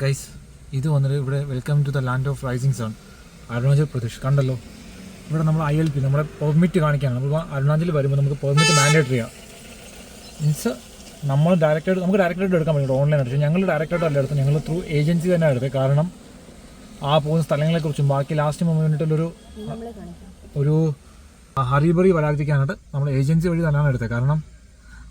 Guys, ഇത് വന്നിട്ട് ഇവിടെ welcome to the land of rising sun, Arunachal Pradesh. കണ്ടല്ലോ, ഇവിടെ നമ്മൾ ILP നമ്മുടെ പെർമിറ്റ് കാണിക്കുകയാണ്. നമ്മൾ അരുണാചൽ വരുമ്പോൾ നമുക്ക് പെർമിറ്റ് മാൻഡേറ്ററിയാണ്. മീൻസ് നമ്മൾ നമുക്ക് ഡയറക്റ്റായിട്ട് എടുക്കാൻ പറ്റും ഓൺലൈനായിട്ട്. പക്ഷേ ഞങ്ങൾ ഡയറക്റ്റായിട്ട് അല്ല എടുത്തത്, ഞങ്ങൾ ത്രൂ ഏജൻസി തന്നെ എടുത്തത്. കാരണം ആ പോകുന്ന സ്ഥലങ്ങളെക്കുറിച്ചും ബാക്കി ലാസ്റ്റ് മൊമെൻറ്റിലൊരു ഹറിബറി വരാതിരിക്കാനായിട്ട് നമ്മൾ ഏജൻസി വഴി തന്നെയാണ് എടുത്തത്. കാരണം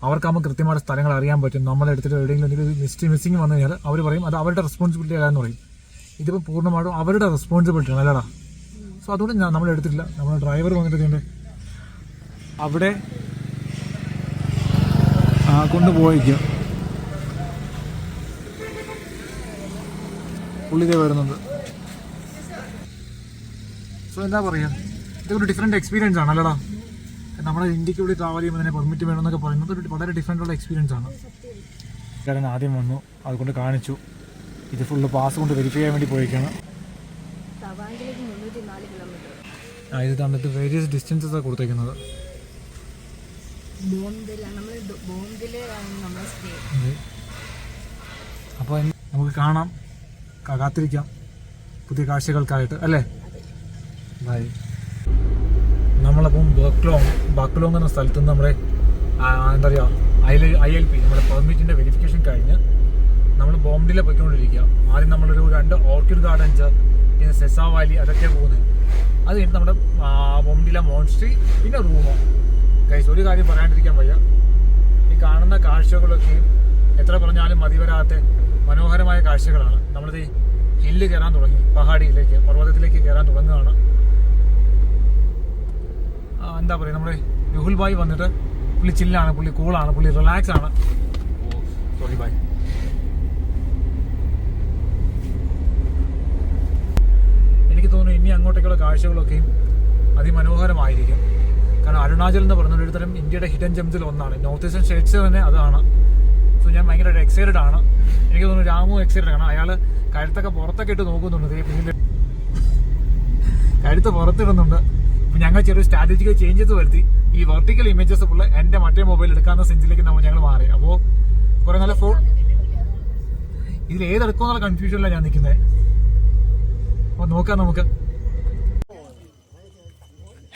അവർക്കാകുമ്പോൾ കൃത്യമായിട്ട് സ്ഥലങ്ങൾ അറിയാൻ പറ്റും. നമ്മളെടുത്തിട്ട് എവിടെയെങ്കിലും എന്തെങ്കിലും മിസ്സിങ് വന്നു കഴിഞ്ഞാൽ അവർ പറയും അത് അവരുടെ റെസ്പോൺസിബിലിറ്റി ആകാന്ന് പറയും. ഇതിപ്പോൾ പൂർണ്ണമായിട്ടും അവരുടെ റെസ്പോൺസിബിലിറ്റി ആണ്, അല്ലടാ. സോ അതുകൊണ്ട് നമ്മൾ എടുത്തിട്ടില്ല. നമ്മൾ ഡ്രൈവർ വന്നിട്ടുണ്ട് അവിടെ കൊണ്ടുപോയിക്കുക. പുള്ളിതേ വരുന്നുണ്ട്. സോ എന്താ പറയുക, ഇതൊരു ഡിഫറെൻറ്റ് എക്സ്പീരിയൻസ് ആണ്, അല്ലടാ. നമ്മുടെ ഇന്ത്യക്ക് വേണ്ടി ട്രാവൽ ചെയ്യുമ്പോൾ തന്നെ പെർമിറ്റ് വേണമെന്നൊക്കെ പറയുന്നത് ഒരു വളരെ ഡിഫറെൻ്റ് ഉള്ള എക്സ്പീരിയൻസ് ആണ്. കാരണം ആദ്യം വന്നു, അതുകൊണ്ട് കാണിച്ചു. ഇത് ഫുള്ള് പാസ് കൊണ്ട് വെരിഫൈ ചെയ്യാൻ വേണ്ടി പോയേക്കാണ്. ഇത് തന്നിട്ട് വേരിയസ് ഡിസ്റ്റൻസസ് ആണ് കൊടുത്തേക്കുന്നത്. അപ്പോൾ നമുക്ക് കാണാം, കാത്തിരിക്കാം പുതിയ കാഴ്ചകൾക്കായിട്ട്, അല്ലേ? ബൈ. നമ്മളപ്പം ബാക്ലോങ് എന്ന സ്ഥലത്ത് നിന്ന് നമ്മുടെ എന്താ പറയുക ILP നമ്മുടെ പെർമിറ്റിൻ്റെ വെരിഫിക്കേഷൻ കഴിഞ്ഞ് നമ്മൾ ബോംഡിലെ പോയിക്കൊണ്ടിരിക്കുക. ആദ്യം നമ്മളൊരു 2 ഓർക്കിഡ് ഗാർഡൻസ്, പിന്നെ സെസാ വാലി, അതൊക്കെ പോകുന്നത്. അത് കഴിഞ്ഞിട്ട് നമ്മുടെ ബോംഡിലെ മോൺസ്ട്രി, പിന്നെ റൂമോ. ഗൈസ്, ഒരു കാര്യം പറയാണ്ടിരിക്കാൻ വയ്യ, ഈ കാണുന്ന കാഴ്ചകളൊക്കെയും എത്ര പറഞ്ഞാലും മതി വരാത്ത മനോഹരമായ കാഴ്ചകളാണ്. നമ്മളിത് ഹില്ല് കയറാൻ തുടങ്ങി, പർവ്വതത്തിലേക്ക് കയറാൻ തുടങ്ങുകയാണ്. എന്താ പറയുക, നമ്മുടെ രുഹുൽ ഭായ് വന്നിട്ട് പുള്ളി ചില്ലാണ്, പുള്ളി കൂളാണ്, പുള്ളി റിലാക്സ് ആണ്. സോറി ഭായ്. എനിക്ക് തോന്നുന്നു ഇനി അങ്ങോട്ടേക്കുള്ള കാഴ്ചകളൊക്കെയും അതിമനോഹരമായിരിക്കും. കാരണം അരുണാചൽ എന്ന് പറയുന്നത് ഒരു തരം ഇന്ത്യയുടെ ഹിഡൻ ജെംസിൽ ഒന്നാണ്. നോർത്ത് ഈസ്റ്റേൺ സ്റ്റേറ്റ്സ് തന്നെ അതാണ്. സോ ഞാൻ ഭയങ്കരമായിട്ട് എക്സൈറ്റഡ് ആണ്. എനിക്ക് തോന്നുന്നു രാമു എക്സൈറ്റഡ് ആണ്. അയാൾ കഴുത്തൊക്കെ പുറത്തൊക്കെ ഇട്ട് നോക്കുന്നുണ്ട്. പിന്നിൽ കഴുത്ത് പുറത്തിടുന്നുണ്ട്. ഇപ്പം ഞങ്ങൾ ചെറിയ സ്ട്രാറ്റജിക്കൽ ചേഞ്ചസ് വരുത്തി ഈ വെർട്ടിക്കൽ ഇമേജസ് ഫുള്ള് എൻ്റെ മറ്റേ മൊബൈൽ എടുക്കാവുന്ന സെൻസിലേക്ക് ഞങ്ങൾ മാറി. അപ്പോൾ കുറെ നല്ല ഇതിൽ ഏതെടുക്കുമെന്നുള്ള കൺഫ്യൂഷനിലാണ് ഞാൻ നിൽക്കുന്നത്. അപ്പോൾ നോക്കാം നമുക്ക്.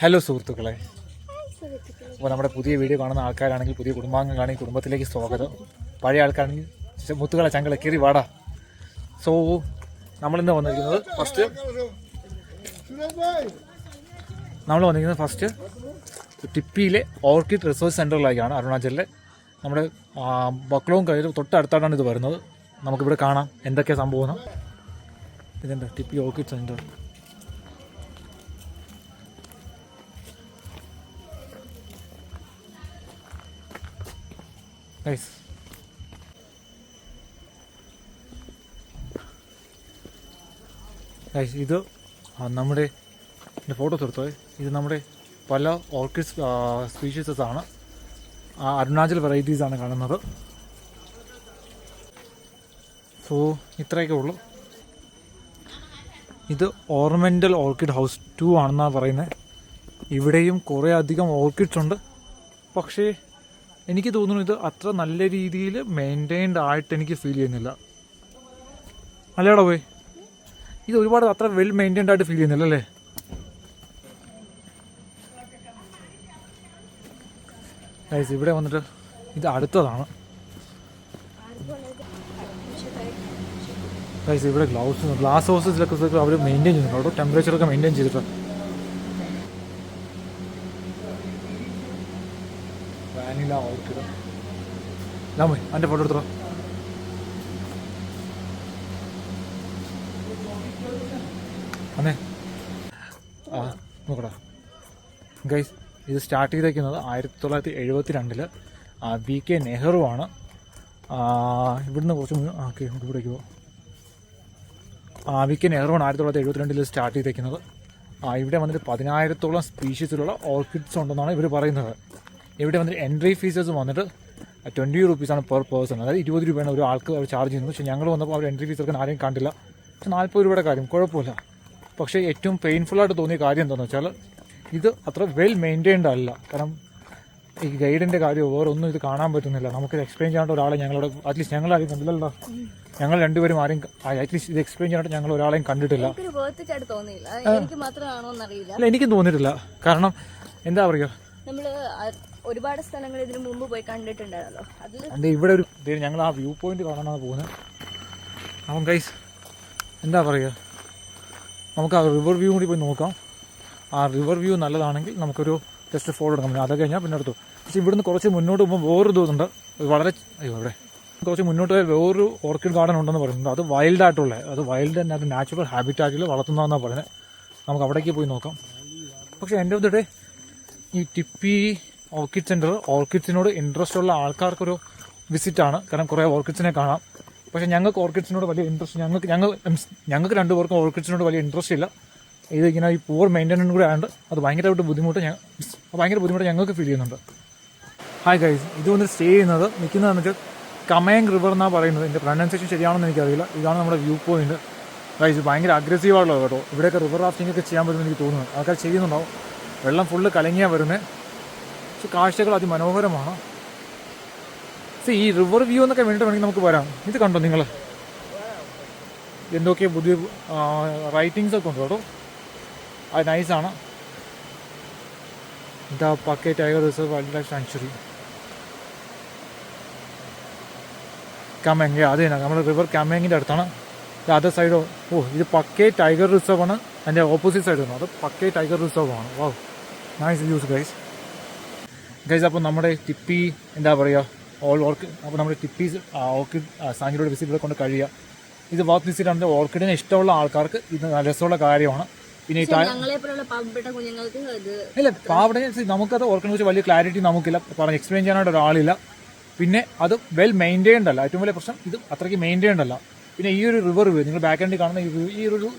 ഹലോ സുഹൃത്തുക്കളെ, അപ്പോൾ നമ്മുടെ പുതിയ വീഡിയോ കാണുന്ന ആൾക്കാരാണെങ്കിൽ, പുതിയ കുടുംബാംഗങ്ങളാണെങ്കിൽ കുടുംബത്തിലേക്ക് സ്വാഗതം. പഴയ ആൾക്കാരാണെങ്കിൽ മുത്തുകളെ ചങ്കളെ കയറി വാടാ. സോ നമ്മളിന്ന് വന്നിരിക്കുന്നത് ഫസ്റ്റ് ടിപ്പിയിലെ ഓർക്കിഡ് റിസർച്ച് സെൻ്ററിലേക്കാണ്, അരുണാചലിലെ. നമ്മുടെ ബക്ലോങ് കഴിഞ്ഞ് തൊട്ടടുത്തായിട്ടാണ് ഇത് വരുന്നത്. നമുക്കിവിടെ കാണാം എന്തൊക്കെയാണ് സംഭവം. ഇതെന്താ ടിപ്പി ഓർക്കിഡ് സെൻ്റർ. ഇത് നമ്മുടെ ഫോട്ടോസ് എടുത്തോ. ഇത് നമ്മുടെ പല ഓർക്കിഡ് സ്പീഷീസസ് ആണ്. അരുണാചൽ വെറൈറ്റീസാണ് കാണുന്നത്. സോ ഇത്രയൊക്കെ ഉള്ളൂ. ഇത് ഓർണമെൻ്റൽ ഓർക്കിഡ് ഹൗസ് 2 ആണെന്നാണ് പറയുന്നത്. ഇവിടെയും കുറേ അധികം ഓർക്കിഡ്സ് ഉണ്ട്. പക്ഷേ എനിക്ക് തോന്നുന്നു ഇത് അത്ര നല്ല രീതിയിൽ മെയിൻറ്റെയിൻഡ് ആയിട്ട് എനിക്ക് ഫീൽ ചെയ്യുന്നില്ല, അല്ലേടാ പോയി? ഇത് ഒരുപാട് അത്ര വെൽ മെയിൻറ്റെയിൻഡ് ആയിട്ട് ഫീൽ ചെയ്യുന്നില്ല, അല്ലേ? ഇവിടെ വന്നിട്ട് ഇത് അടുത്തതാണ്. ഇവിടെ ഗ്ലാസ് ഹൗസസിലൊക്കെ അവർ മെയിൻറ്റെയിൻ ചെയ്യുന്നുണ്ട്. അവിടെ ടെമ്പറേച്ചറൊക്കെ മെയിൻറ്റെയിൻ ചെയ്തിട്ട്. Vanilla orchid. ലാമോയ് അതിൻ്റെ ഫോട്ടോ എടുത്തോ. അന്നേ നോക്കടാ ഗൈസ്, ഇത് സ്റ്റാർട്ട് ചെയ്തേക്കുന്നത് 1972 VK നെഹ്റു ആണ്. ഇവിടുന്ന് കുറച്ച് ഇവിടേക്ക് പോകും. VK നെഹ്റു ആണ് 1972 സ്റ്റാർട്ട് ചെയ്തേക്കുന്നത്. ഇവിടെ വന്നിട്ട് 10,000-ഓളം സ്പീഷീസിലുള്ള ഓർക്കിഡ്സ് ഉണ്ടെന്നാണ് ഇവർ പറയുന്നത്. ഇവിടെ വന്നിട്ട് എൻട്രി ഫീസസ് വന്നിട്ട് 20 രൂപീസാണ് പെർ പേഴ്സൺ. അതായത് 20 രൂപയാണ് ഒരു ആൾക്ക് അവർ ചാർജ് ചെയ്യുന്നത്. പക്ഷേ ഞങ്ങൾ വന്നപ്പോൾ അവർ എൻട്രി ഫീസ് എടുക്കാൻ ആരെയും കണ്ടില്ല. പക്ഷേ 40 രൂപയുടെ കാര്യം കുഴപ്പമില്ല. പക്ഷേ ഏറ്റവും പെയിൻഫുള്ളായിട്ട് തോന്നിയ കാര്യം എന്താണെന്ന് വെച്ചാൽ ഇത് അത്ര വെൽ മെയിൻറ്റെയിൻഡ് അല്ല. കാരണം ഈ ഗൈഡിന്റെ കാര്യം വേറെ ഒന്നും ഇത് കാണാൻ പറ്റുന്നില്ല. നമുക്ക് എക്സ്പ്ലെയിൻ ചെയ്യാനായിട്ട് ഒരാളെ ഞങ്ങളോട് അറ്റ്ലീസ്റ്റ് ഞങ്ങൾ ആരും കണ്ടില്ലല്ലോ. ഞങ്ങൾ രണ്ടുപേരും ആരും അറ്റ്ലീസ്റ്റ് ഇത് എക്സ്പ്ലെയിൻ ചെയ്യാനായിട്ട് ഞങ്ങൾ ഒരാളെയും കണ്ടിട്ടില്ല. അല്ല എനിക്കും തോന്നിയിട്ടില്ല. കാരണം എന്താ പറയുക, നമ്മള് ഒരുപാട് സ്ഥലങ്ങൾ ഇതിനു മുമ്പ് പോയി കണ്ടിട്ടുണ്ടായിരുന്നല്ലോ. അതിൽ ഇവിടെ ഒരു ഞങ്ങൾ ആ വ്യൂ പോയിന്റ് കാണാനാണ് പോകുന്നത്. അപ്പം ഗൈസ് എന്താ പറയുക, നമുക്ക് ആ റിവർ വ്യൂ കൂടി പോയി നോക്കാം. ആ റിവർ വ്യൂ നല്ലതാണെങ്കിൽ നമുക്കൊരു ജസ്റ്റ് ഫോളോ എടുക്കാൻ പറ്റും. അത് കഴിഞ്ഞാൽ പിന്നെ എടുത്തു. പക്ഷേ ഇവിടുന്ന് കുറച്ച് മുന്നോട്ട് പോകുമ്പോൾ വേറൊരു ഇതുണ്ട്. വളരെ ഇവിടെ കുറച്ച് മുന്നോട്ട് പോയാൽ വേറൊരു ഓർക്കിഡ് ഗാർഡൻ ഉണ്ടെന്ന് പറയുന്നുണ്ട്. അത് വൈൽഡായിട്ടുള്ള, അത് വൈൽഡ് തന്നെ, അത് നാച്ചുറൽ ഹാബിറ്റാറ്റിൽ വളർത്തുന്നതെന്നാണ് പറയുന്നത്. നമുക്ക് അവിടേക്ക് പോയി നോക്കാം. പക്ഷേ എൻ്റെ അടുത്തിടെ ഈ ടിപ്പി ഓർക്കിഡ് സെൻറ്റർ ഓർക്കിഡ്സിനോട് ഇൻട്രസ്റ്റ് ഉള്ള ആൾക്കാർക്കൊരു വിസിറ്റാണ്. കാരണം കുറേ ഓർക്കിഡ്സിനെ കാണാം. പക്ഷേ ഞങ്ങൾക്ക് ഓർക്കിഡ്സിനോട് വലിയ ഇൻട്രസ്റ്റ്, ഞങ്ങൾക്ക് രണ്ടുപേർക്കും ഓർക്കിഡ്സിനോട് വലിയ ഇൻട്രസ്റ്റ് ഇല്ല. ഇത് ഇങ്ങനെ ഈ പൂർ മെയിൻ്റനൻസ് കൂടെ ആയതുകൊണ്ട് അത് ഭയങ്കര ബുദ്ധിമുട്ട് ഞങ്ങൾക്ക് ഫീൽ ചെയ്യുന്നുണ്ട്. ഹായ് ഗൈസ്, ഇത് വന്ന് സ്റ്റേ ചെയ്യുന്നത് നിൽക്കുന്നതെന്ന് വെച്ചാൽ കമേങ് റിവർ എന്നാണ് പറയുന്നത്. എൻ്റെ പ്രൊനൗൺസിയേഷൻ ശരിയാണെന്ന് എനിക്കറിയില്ല. ഇതാണ് നമ്മുടെ വ്യൂ പോയിന്റ്. ഗൈസ് ഭയങ്കര അഗ്രസീവാണല്ലോ കേട്ടോ. ഇവിടെയൊക്കെ റിവർ റാഫ്റ്റിംഗ് ഒക്കെ ചെയ്യാൻ പറ്റുമെന്ന് എനിക്ക് തോന്നുന്നു. ആൾക്കാർ ചെയ്യുന്നുണ്ടാവും. വെള്ളം ഫുള്ള് കലങ്ങിയാണ് വരുന്നത്. പക്ഷെ കാഴ്ചകൾ അതിമനോഹരമാണ്. ഈ റിവർ വ്യൂ എന്നൊക്കെ വേണമെങ്കിൽ നമുക്ക് വരാം. ഇത് കണ്ടോ നിങ്ങൾ, എന്തൊക്കെ പുതിയ റൈറ്റിങ്സ് ഒക്കെ ഉണ്ട് കേട്ടോ. അത് നൈസാണ്. എന്താ Pakke tiger reserve wildlife sanctuary Kameng. അത് തന്നെ നമ്മുടെ റിവർ കമേങ്ങിൻ്റെ അടുത്താണ്. അതർ സൈഡോ, ഇത് പക്കേ ടൈഗർ റിസർവ് ആണ്. അതിൻ്റെ ഓപ്പോസിറ്റ് സൈഡ് ആണ്, അത് പക്കേ ടൈഗർ റിസർവ് ആണ്. വാ, നൈസ് വ്യൂസ് ഗൈസ്. അപ്പോൾ നമ്മുടെ ടിപ്പി എന്താ പറയുക അപ്പോൾ നമ്മുടെ ടിപ്പി ഓർക്കിഡ് സാങ്ച്വറിയുടെ വിസിറ്റ് കൊണ്ട് കഴിയുക. ഇത് വാക്ക് വിസിറ്റ് ആണ്. ഓർക്കിഡിനെ ഇഷ്ടമുള്ള ആൾക്കാർക്ക് ഇത് രസമുള്ള കാര്യമാണ്. പിന്നെ ഇല്ല, പാവട നമുക്കത് ഓർക്കിഡിനെ കുറിച്ച് വലിയ ക്ലാരിറ്റി നമുക്കില്ല, പറഞ്ഞ് എക്സ്പ്ലെയിൻ ചെയ്യാനായിട്ട് ഒരാളില്ല. പിന്നെ അത് വെൽ മെയിൻറ്റെയിൻഡ് അല്ല. ഏറ്റവും വലിയ പ്രശ്നം ഇത് അത്രയ്ക്ക് മെയിൻറ്റെയിൻഡ് അല്ല. പിന്നെ ഈ ഒരു റിവർ വ്യൂ, നിങ്ങൾ ബാക്ക് എൻഡിൽ കാണുന്ന ഈ ഒരു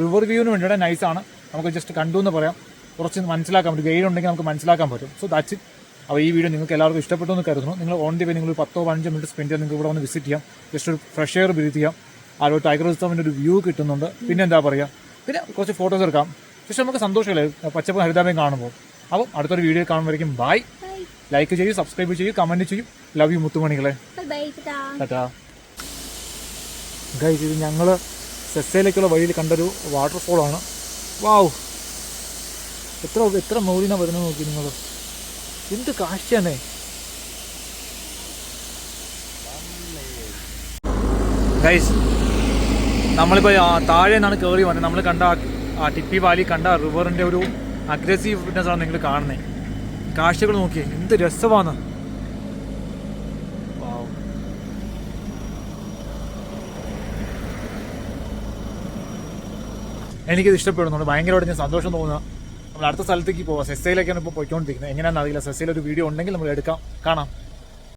റിവർ വ്യൂവിന് വേണ്ടിയിട്ട് നൈസാണ്. നമുക്ക് ജസ്റ്റ് കണ്ടു എന്ന് പറയാം. കുറച്ച് മനസ്സിലാക്കാൻ പറ്റും. ഗൈഡ് ഉണ്ടെങ്കിൽ നമുക്ക് മനസ്സിലാക്കാൻ പറ്റും. So that's it. അപ്പോൾ ഈ വീഡിയോ നിങ്ങൾക്ക് എല്ലാവർക്കും ഇഷ്ടപ്പെട്ടു എന്ന് കരുതുന്നു. നിങ്ങൾ ഓൺ ദി വേ നിങ്ങൾ 10-15 മിനിറ്റ് സ്പെൻഡ് ചെയ്യാൻ നിങ്ങൾക്ക് ഇവിടെ വന്ന് വിസിറ്റ് ചെയ്യാം. ജസ്റ്റ് ഒരു ഫ്രഷ് എയർ ബ്രീത്ത് ചെയ്യാം. ആ ഒരു ടൈഗർ റിസർവിൻ്റെ ഒരു വ്യൂ കിട്ടുന്നുണ്ട്. പിന്നെ എന്താ പറയുക, പിന്നെ കുറച്ച് ഫോട്ടോസ് എടുക്കാം. പക്ഷേ നമുക്ക് സന്തോഷമല്ലേ പച്ചപ്പ് ഹരിതാപയം കാണുമ്പോൾ. അപ്പം അടുത്തൊരു വീഡിയോ കാണുമ്പോഴേക്കും ബൈ. ലൈക്ക് ചെയ്യൂ, സബ്സ്ക്രൈബ് ചെയ്യൂ, കമൻറ്റ് ചെയ്യും. ലവ് യു മുത്തുമണികളെ. Tata guys. ഇത് ഞങ്ങൾ സെസ്സയിലേക്കുള്ള വഴിയിൽ കണ്ടൊരു വാട്ടർഫോളാണ്. വാവ്, എത്ര മൗലിനാണ് വരുന്നത് നോക്കി നിങ്ങൾ. എന്ത് കാഴ്ചയാണേ. ഗൈസ് നമ്മളിപ്പോൾ താഴെ നിന്നാണ് കയറി വന്നത്. നമ്മൾ കണ്ട ആ ടിപ്പി വാലി കണ്ട റിവറിൻ്റെ ഒരു അഗ്രസീവ്നെസ് ആണ് നിങ്ങൾ കാണുന്നത്. കാഴ്ചകൾ നോക്കിയേ, എന്ത് രസമാണ്. എനിക്കിത് ഇഷ്ടപ്പെടുന്നുണ്ട്. ഭയങ്കരമായിട്ട് ഞാൻ സന്തോഷം തോന്നുക. നമ്മൾ അടുത്ത സ്ഥലത്തേക്ക് പോവാം. സെസ്സയിലേക്കാണ് ഇപ്പോൾ പോയിക്കൊണ്ടിരിക്കുന്നത്. എങ്ങനെയാണെന്ന് അറിയില്ല. സെസ്സയിൽ ഒരു വീഡിയോ ഉണ്ടെങ്കിൽ നമ്മൾ എടുക്കാം, കാണാം.